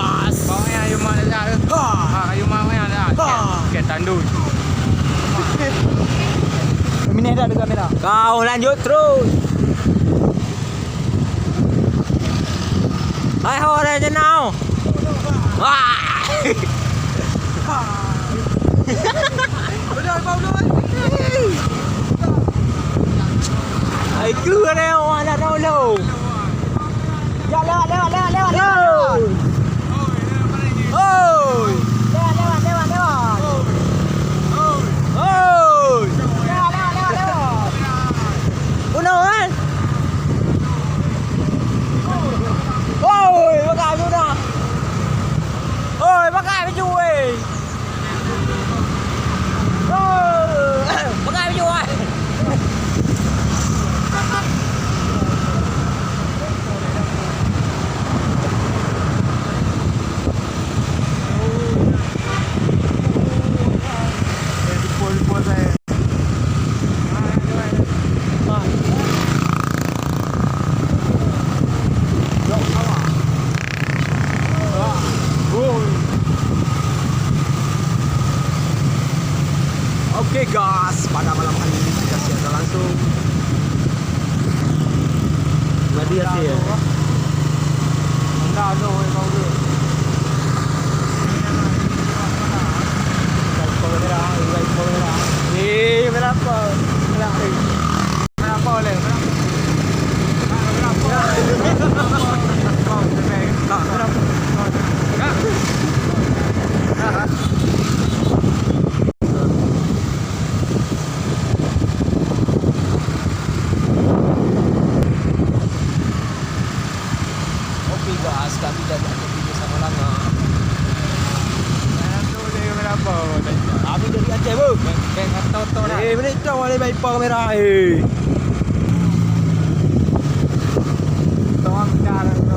gas. Bawa yang ayu mak dah tu. Ayu mak yang dah. Ket tandu. Minit dah dekat kamera. Kau lanjut terus. Hai ho dah je now. Wah. Ai cứ đây hoa là đâu lâu. Ya lewat. Ôi. Ôi. Lewat. Ôi. Lewat. Uno kan? Ôi, bác gái luôn à? Ôi, bác gái với chui. Ôi, bác gái với chui. Pukul saya. Oke guys, pada malam hari ini kita siaga langsung. Mari ya. Dah tu kau tu. Ni berapa? Berapa oleh? Oke guys, kami dah ada video sama lama. Berapa? Kami dari Aceh bu. Kek toto dah. Menit dah boleh main kamera. Tuang dah.